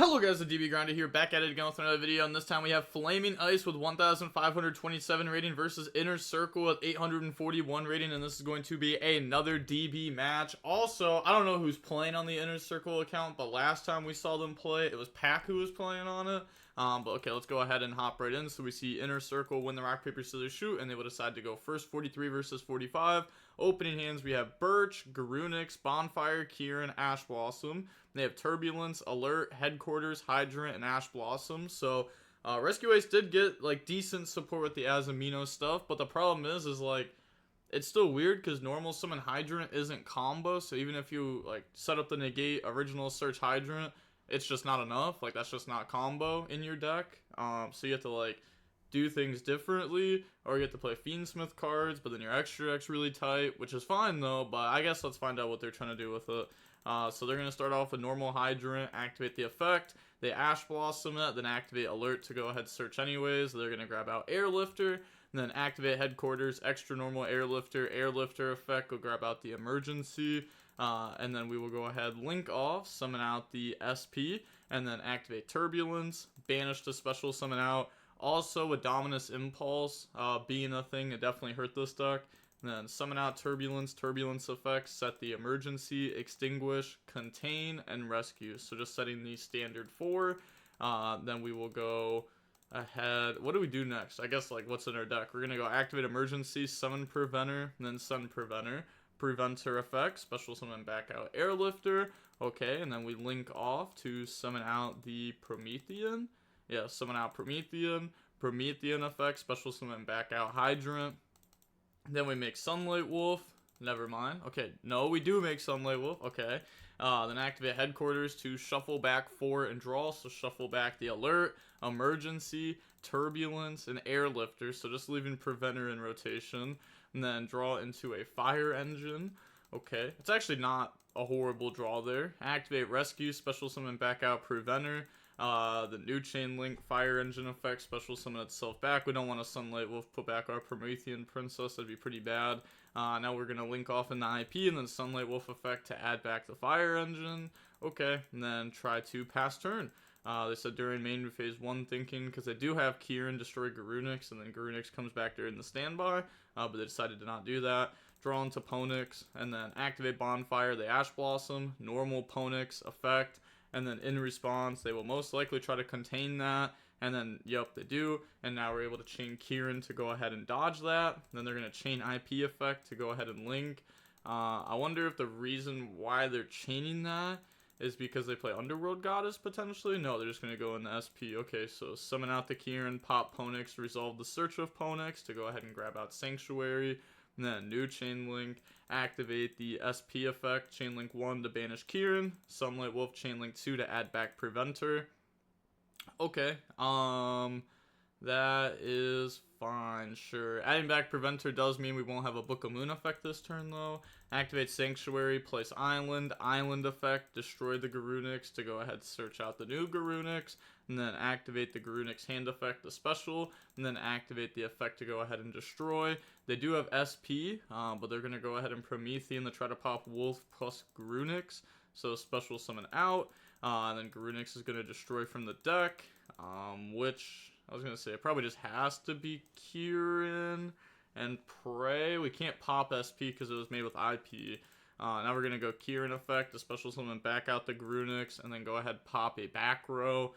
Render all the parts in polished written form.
Hello guys, the DB Grinder here, back at it again with another video, and this time we have Flaming Ice with 1,527 rating versus Inner Circle with 841 rating, and this is going to be another DB match. Also, I don't know who's playing on the Inner Circle account, but last time we saw them play, it was Pac who was playing on it. But okay, let's go ahead and hop right in. So we see Inner Circle win the rock, paper, scissors, shoot, and they will decide to go first, 43 versus 45. Opening hands, we have Birch, Garunix, Bonfire, Kieran, Ash Blossom. They have Turbulence, Alert, Headquarters, Hydrant, and Ash Blossom. So Rescue Ace did get like decent support with the Azamina stuff, but the problem is like it's still weird because normal summon Hydrant isn't combo. So even if you like set up the negate original search Hydrant, it's just not enough. Like that's just not combo in your deck. So you have to like do things differently, or you have to play Fiendsmith cards, but then your extra deck's really tight, which is fine though. But I guess let's find out what they're trying to do with it. So they're going to start off with normal Hydrant, activate the effect, they Ash Blossom it, then activate Alert to go ahead search anyways. They're going to grab out Airlifter, and then activate Headquarters, extra normal Airlifter effect, go grab out the Emergency, and then we will go ahead, link off, summon out the SP, and then activate Turbulence, banish the special summon out. Also with Dominus Impulse being a thing, it definitely hurt this deck. And then summon out Turbulence effects, set the Emergency, Extinguish, Contain, and Rescue. So just setting the standard 4. Then we will go ahead. What do we do next? I guess like what's in our deck? We're going to go activate Emergency, summon Preventer, and then summon Preventer effect, special summon back out Airlifter. Okay, and then we link off to summon out the Promethean. Yeah, summon out Promethean effect, special summon back out Hydrant. Then we make Sunlight Wolf. Never mind. Okay, no, we do make Sunlight Wolf. Okay. Then activate Headquarters to shuffle back 4 and draw. So shuffle back the Alert, Emergency, Turbulence, and Airlifter. So just leaving Preventer in rotation. And then draw into a Fire Engine. Okay. It's actually not a horrible draw there. Activate Rescue, special summon back out Preventer. The new chain link Fire Engine effect, special summon itself back. We don't want a Sunlight Wolf put back our Promethean Princess, that'd be pretty bad. Now we're gonna link off in the IP and then Sunlight Wolf effect to add back the Fire Engine. Okay, and then try to pass turn. They said during main phase 1 thinking, because they do have Kieran destroy Garunix, and then Garunix comes back during the standby, but they decided to not do that. Draw into Ponix, and then activate Bonfire, the Ash Blossom, normal Ponix effect, and then in response, they will most likely try to contain that. And then, yep, they do. And now we're able to chain Kieran to go ahead and dodge that. Then they're going to chain IP effect to go ahead and link. I wonder if the reason why they're chaining that is because they play Underworld Goddess, potentially? No, they're just going to go in the SP. Okay, so summon out the Kieran, pop Ponix, resolve the search of Ponix to go ahead and grab out Sanctuary. And then new chain link, activate the SP effect, chain link 1 to banish Kieran, Sunlight Wolf, chain link 2 to add back Preventer. Okay, that is fine, sure. Adding back Preventer does mean we won't have a Book of Moon effect this turn though. Activate Sanctuary, place Island effect, destroy the Garunix to go ahead search out the new Garunix, and then activate the Garunix hand effect, the special, and then activate the effect to go ahead and destroy. They do have SP, but they're going to go ahead and Promethean to try to pop Wolf plus Garunix, so special summon out, and then Garunix is going to destroy from the deck, which I was going to say it probably just has to be Kieran and Prey. We can't pop SP because it was made with IP. Now we're going to go Kieran effect, a special summon back out the Garunix, and then go ahead pop a back row.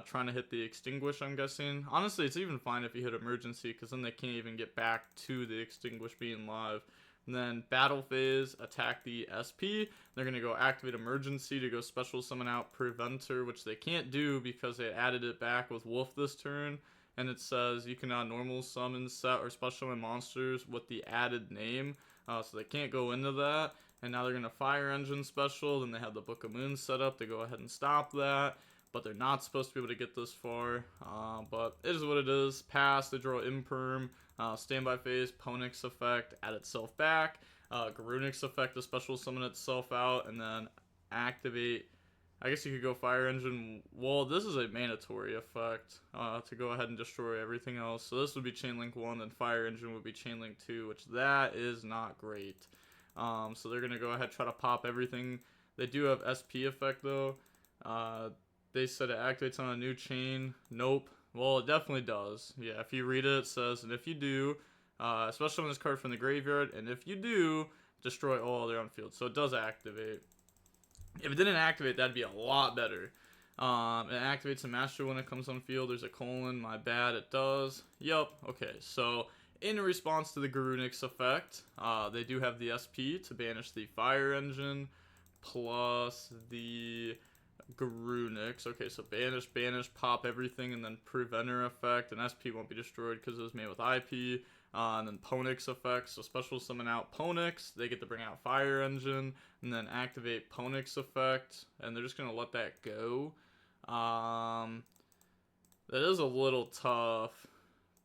Trying to hit the Extinguish, I'm guessing. Honestly, it's even fine if you hit Emergency, because then they can't even get back to the Extinguish being live. And then Battle Phase, attack the SP. They're going to go activate Emergency to go special summon out Preventer, which they can't do because they added it back with Wolf this turn. And it says you cannot normal summon, set, or special summon monsters with the added name. So they can't go into that. And now they're going to Fire Engine special. Then they have the Book of Moon set up to go ahead and stop that. But they're not supposed to be able to get this far. But it is what it is. Pass, they draw Imperm, standby phase, Ponix effect, add itself back, Garunix effect, the special summon itself out, and then activate. I guess you could go Fire Engine. Well, this is a mandatory effect to go ahead and destroy everything else. So this would be Chainlink 1, and Fire Engine would be Chainlink 2, which that is not great. So they're going to go ahead and try to pop everything. They do have SP effect, though. They said it activates on a new chain. Nope. Well, it definitely does. Yeah, if you read it, it says, and if you do, special summon this card from the graveyard, and if you do, destroy all other on field. So it does activate. If it didn't activate, that'd be a lot better. It activates a master when it comes on field. There's a colon. My bad. It does. Yup. Okay. So in response to the Garunix effect, they do have the SP to banish the Fire Engine plus the Garunix. Okay, so banish, pop everything, and then Preventer effect. And SP won't be destroyed because it was made with IP. And then Ponix effect. So special summon out Ponix. They get to bring out Fire Engine. And then activate Ponix effect. And they're just going to let that go. That is a little tough.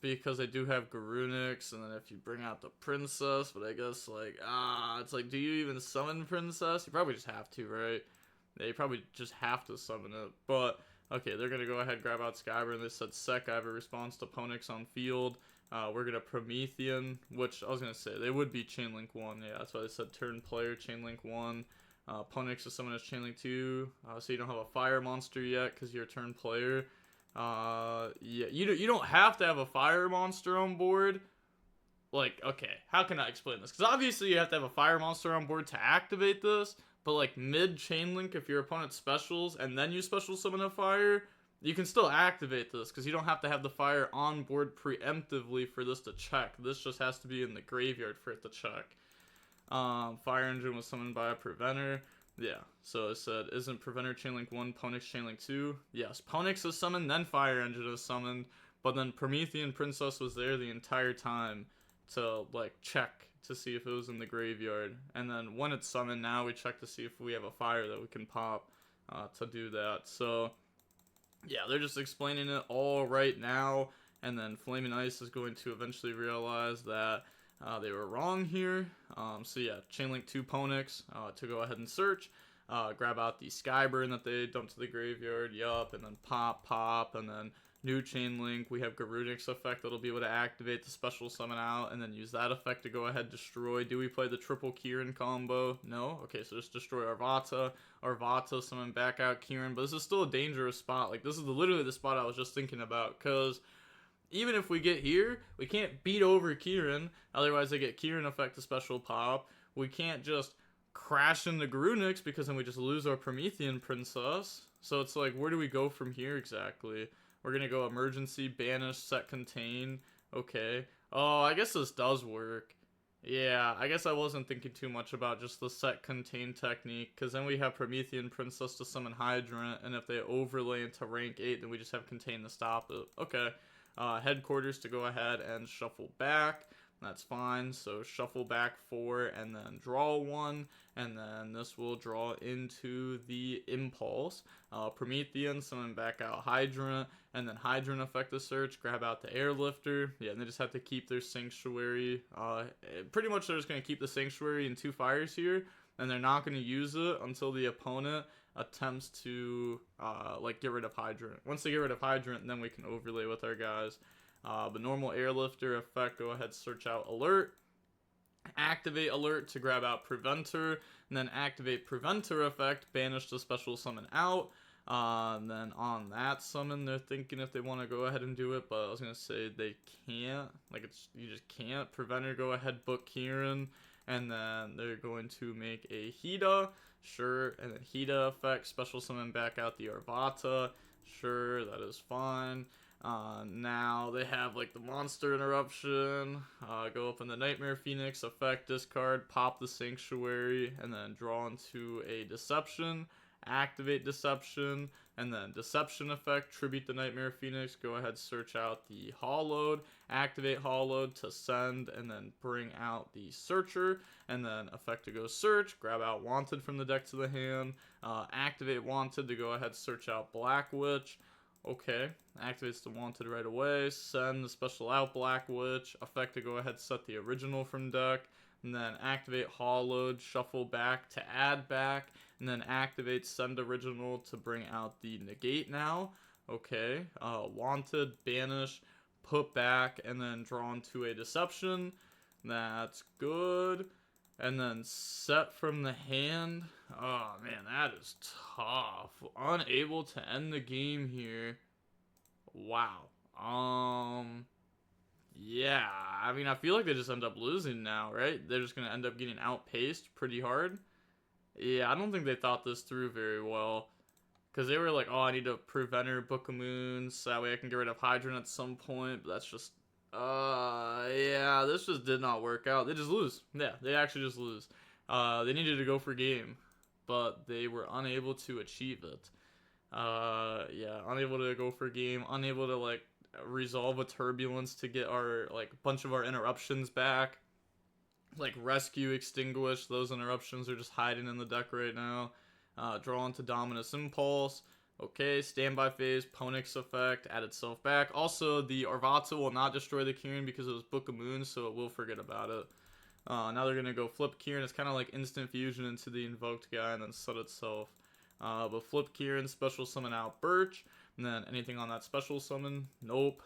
Because they do have Garunix. And then if you bring out the Princess. But I guess like, it's like, do you even summon Princess? You probably just have to, right? They probably just have to summon it. But, okay, they're going to go ahead, grab out Skyburn. They said Sec, I have a response to Ponix on field. We're going to Promethean, which I was going to say, they would be Chainlink 1. Yeah, that's why they said turn player, Chainlink 1. Ponix is summon as Chainlink 2. So you don't have a fire monster yet because you're a turn player. Yeah, you don't have to have a fire monster on board. Like, okay, how can I explain this? Because obviously you have to have a fire monster on board to activate this. But like mid chain link, if your opponent specials and then you special summon a fire, you can still activate this because you don't have to have the fire on board preemptively for this to check. This just has to be in the graveyard for it to check. Fire Engine was summoned by a Preventer. Yeah, so it said, isn't Preventer Chainlink 1, Ponix Chainlink 2? Yes, Ponix is summoned, then Fire Engine is summoned, but then Promethean Princess was there the entire time to like check to see if it was in the graveyard. And then when it's summoned, now we check to see if we have a fire that we can pop to do that. So yeah, they're just explaining it all right now, and then Flaming Ice is going to eventually realize that they were wrong here. So yeah, Chainlink 2 Ponix to go ahead and search. Grab out the Skyburn that they dumped to the graveyard, yup, and then pop, and then new Chainlink. We have Garunix effect that'll be able to activate the special summon out, and then use that effect to go ahead destroy. Do we play the triple Kieran combo? No? Okay, so just destroy Arvata, summon back out Kieran, but this is still a dangerous spot. Like, this is literally the spot I was just thinking about, because even if we get here, we can't beat over Kieran, otherwise they get Kieran effect to special pop. We can't just crash into Garunix, because then we just lose our Promethean Princess. So it's like, where do we go from here exactly? We're gonna go emergency, banish, set contain. Okay. Oh, I guess this does work. Yeah, I guess I wasn't thinking too much about just the set contain technique, because then we have Promethean Princess to summon Hydrant, and if they overlay into rank 8, then we just have contain to stop it. Okay. Headquarters to go ahead and shuffle back. That's fine. So shuffle back 4 and then draw 1, and then this will draw into the Impulse. Promethean, summon back out Hydrant, and then Hydrant effect the search, grab out the Airlifter. Yeah, and they just have to keep their Sanctuary. Pretty much they're just going to keep the Sanctuary and 2 fires here, and they're not going to use it until the opponent attempts to like get rid of Hydrant. Once they get rid of Hydrant, then we can overlay with our guys. The normal Airlifter effect, go ahead, search out Alert, activate Alert to grab out Preventer, and then activate Preventer effect, banish the special summon out. And then on that summon, they're thinking if they want to go ahead and do it, but I was gonna say they can't. Like, you just can't. Preventer, go ahead, book Kieran, and then they're going to make a Hida, sure, and then Hida effect, special summon back out the Arvata, sure, that is fine. Now they have like the monster interruption, go up in the Nightmare Phoenix effect, discard, pop the Sanctuary, and then draw into a Deception, activate Deception, and then Deception effect, tribute the Nightmare Phoenix, go ahead, search out the Hollowed, activate Hollowed to send, and then bring out the Searcher, and then effect to go search, grab out Wanted from the deck to the hand, activate Wanted to go ahead, search out Black Witch. Okay, activates the Wanted right away, send the special out Black Witch, effect to go ahead, set the original from deck, and then activate Hollowed, shuffle back to add back, and then activate send original to bring out the negate now. Okay, Wanted, banish, put back, and then draw into a Deception. That's good. And then set from the hand. Oh man, that is tough. Unable to end the game here. Wow. Yeah, I mean, I feel like they just end up losing now, right? They're just gonna end up getting outpaced pretty hard. Yeah, I don't think they thought this through very well. Because they were like, oh, I need to Preventer, Book of Moons, so that way I can get rid of Hydron at some point. But that's just, yeah, this just did not work out. They just lose. Yeah, they actually just lose. They needed to go for game, but they were unable to achieve it. Yeah, unable to go for game, unable to, like, resolve a Turbulence to get our, like, bunch of our interruptions back. Like, rescue, extinguish, those interruptions are just hiding in the deck right now. Draw into Dominus Impulse. Okay, standby phase, Ponix effect, add itself back. Also, the Arvata will not destroy the Kieran because it was Book of Moons, so it will forget about it. Now they're going to go flip Kieran. It's kind of like instant fusion into the invoked guy and then set itself. But flip Kieran, special summon out Birch. And then anything on that special summon, nope.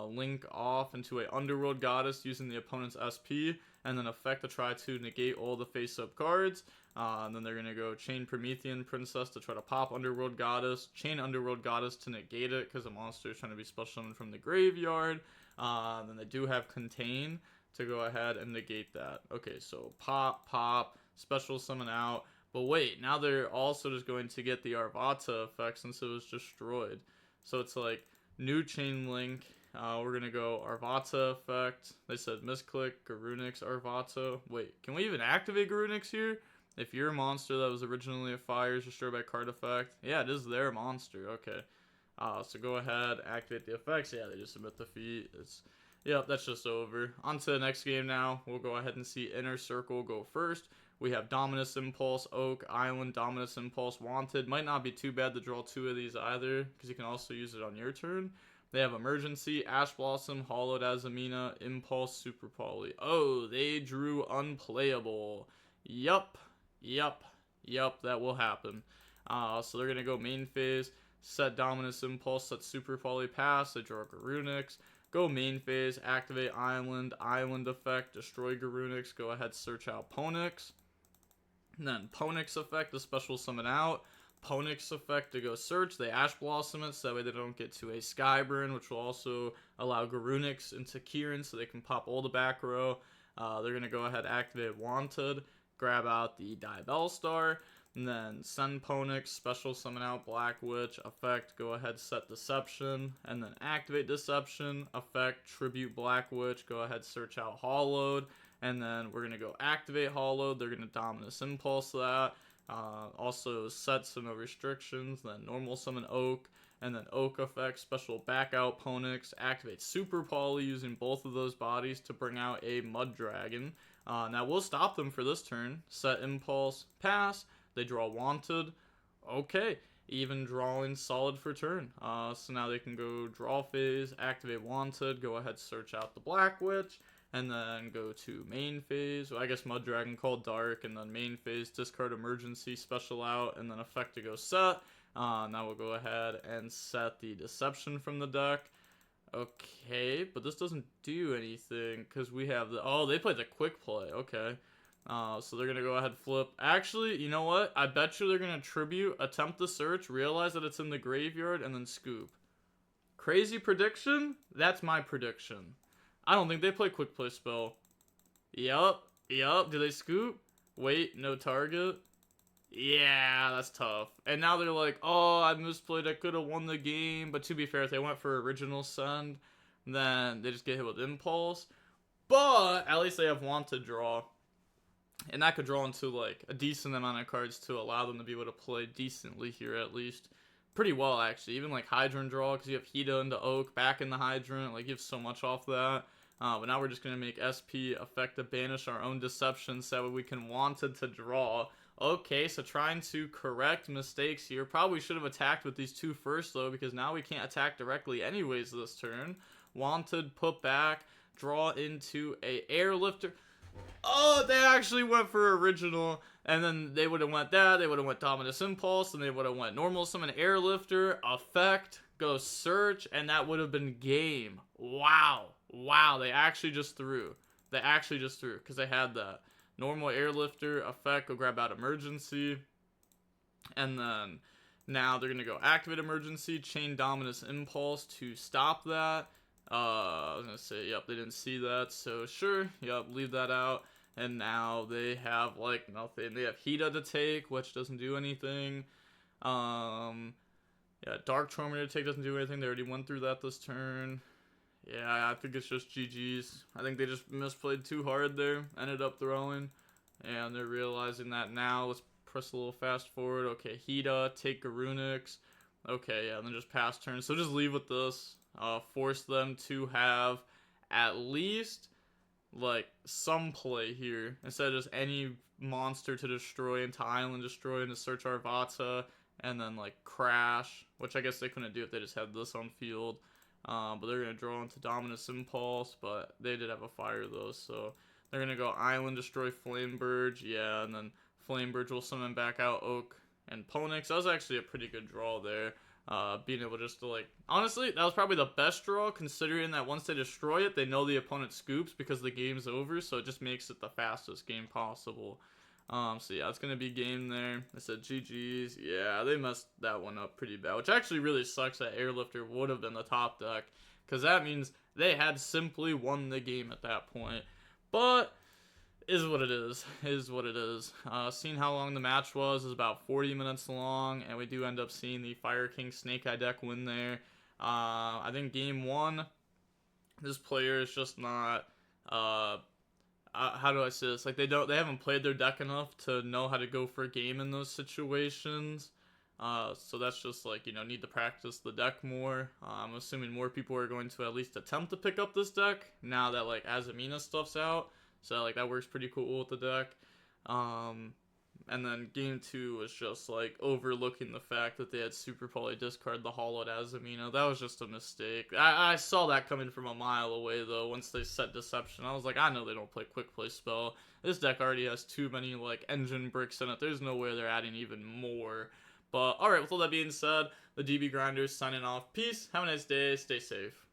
Link off into a Underworld Goddess using the opponent's SP. And then effect to try to negate all the face-up cards. And then they're going to go Chain Promethean Princess to try to pop Underworld Goddess. Chain Underworld Goddess to negate it because the monster is trying to be special summoned from the graveyard. Then they do have Contain to go ahead and negate that. Okay, so pop, special summon out. But wait, now they're also just going to get the Arvata effect since it was destroyed. So it's like new chain link. We're going to go Arvata effect. They said misclick, Garunix, Arvata. Wait, can we even activate Garunix here? If your monster that was originally a fire is destroyed by card effect. Yeah, it is their monster. Okay. So go ahead, activate the effects. Yeah, they just submit the feat. Yep, that's just over. On to the next game now. We'll go ahead and see Inner Circle go first. We have Dominus Impulse, Oak, Island, Dominus Impulse, Wanted. Might not be too bad to draw two of these either, because you can also use it on your turn. They have Emergency, Ash Blossom, Hollowed Azamina, Impulse, Super Poly. Oh, they drew Unplayable. Yup, that will happen. So they're going to go main phase, set Dominus Impulse, set Super Poly Pass, they draw Garunix. Go main phase, activate Island, Island effect, destroy Garunix, go ahead, search out Ponix. And then Ponix effect, the special summon out. Ponix effect to go search, they Ash Blossom it, so that way they don't get to a Skyburn, which will also allow Garunix into Kieran, so they can pop all the back row. They're going to go ahead, activate Wanted, grab out the Diabell Star, and then send Ponix, special summon out Black Witch, effect, go ahead, set Deception, and then activate Deception, effect, tribute Black Witch, go ahead, search out Hollowed, and then we're going to go activate Hollowed, they're going to Dominus Impulse that, also set so no restrictions, then normal summon Oak, and then Oak effect, special back out Ponix, activate Super Poly using both of those bodies to bring out a Mud Dragon. Now we'll stop them for this turn, set Impulse, pass, they draw Wanted, okay, even drawing solid for turn. So now they can go draw phase, activate Wanted, go ahead search out the Black Witch, and then go to main phase. Well, I guess Mud Dragon called Dark, and then main phase, discard Emergency, special out, and then effect to go set. Now we'll go ahead and set the Deception from the deck. Okay, but this doesn't do anything because we have the... Oh, they played the quick play. Okay. So they're going to go ahead flip. Actually, you know what? I bet you they're going to tribute, attempt the search, realize that it's in the graveyard, and then scoop. Crazy prediction? That's my prediction. I don't think they play quick play spell. Yup. Do they scoop? Wait, no target? Yeah, that's tough. And now they're like, oh, I misplayed, I could have won the game. But to be fair, if they went for original send, then they just get hit with Impulse. But at least they have Wanted draw. And that could draw into like a decent amount of cards to allow them to be able to play decently here at least. Pretty well, actually. Even like Hydron draw, because you have Hida into Oak, back in the Hydron. Like, you have so much off that. But now we're just going to make SP effect to banish our own Deception so that we can Wanted to draw. Okay, so trying to correct mistakes here. Probably should have attacked with these two first, though, because now we can't attack directly anyways this turn. Wanted, put back, draw into a Airlifter. Oh, they actually went for original, and then they would have went that, they would have went Dominus Impulse, and they would have went normal summon Airlifter, effect, go search, and that would have been game. Wow, they actually just threw, because they had that. normal airlifter effect, go grab out emergency. And then now they're going to go activate emergency, chain dominus impulse to stop that. I was going to say, yep, they didn't see that. So sure, yep, leave that out. And now they have like nothing. They have Hida to take, which doesn't do anything. Yeah, Dark Tormentor to take doesn't do anything. They already went through that this turn. Yeah, I think it's just GG's. I think they just misplayed too hard there. Ended up throwing. And they're realizing that now. Let's press a little fast forward. Okay, Hida, take Garunix. Okay, yeah, and then just pass turn. So just leave with this. Force them to have at least like some play here instead of just any monster to destroy into island destroy into search Arvata and then like crash, which I guess they couldn't do if they just had this on field. But they're gonna draw into Dominus Impulse, but they did have a fire though, so they're gonna go island destroy Flamebird, yeah, and then Flamebird will summon back out Oak and Ponix. That was actually a pretty good draw there. Being able just to like, honestly, that was probably the best draw considering that once they destroy it, they know the opponent scoops because the game's over, so it just makes it the fastest game possible. So yeah, it's gonna be game there. I said GG's. Yeah, they messed that one up pretty bad, which actually really sucks that Airlifter would have been the top deck, because that means they had simply won the game at that point. But is what it is what it is. Seeing how long the match was is about 40 minutes long, and we do end up seeing the Fire King Snake Eye deck win there. I think game one, this player is just not, how do I say this? Like they haven't played their deck enough to know how to go for a game in those situations. So that's just like, need to practice the deck more. I'm assuming more people are going to at least attempt to pick up this deck now that like Azamina stuff's out. So like that works pretty cool with the deck. And then game two was just like overlooking the fact that they had Super Poly discard the hollowed Azamina. That was just a mistake. I saw that coming from a mile away though. Once they set Deception, I was like, I know they don't play Quick Play Spell. This deck already has too many like engine bricks in it. There's no way they're adding even more. But alright, with all that being said, the DB Grinders signing off. Peace. Have a nice day. Stay safe.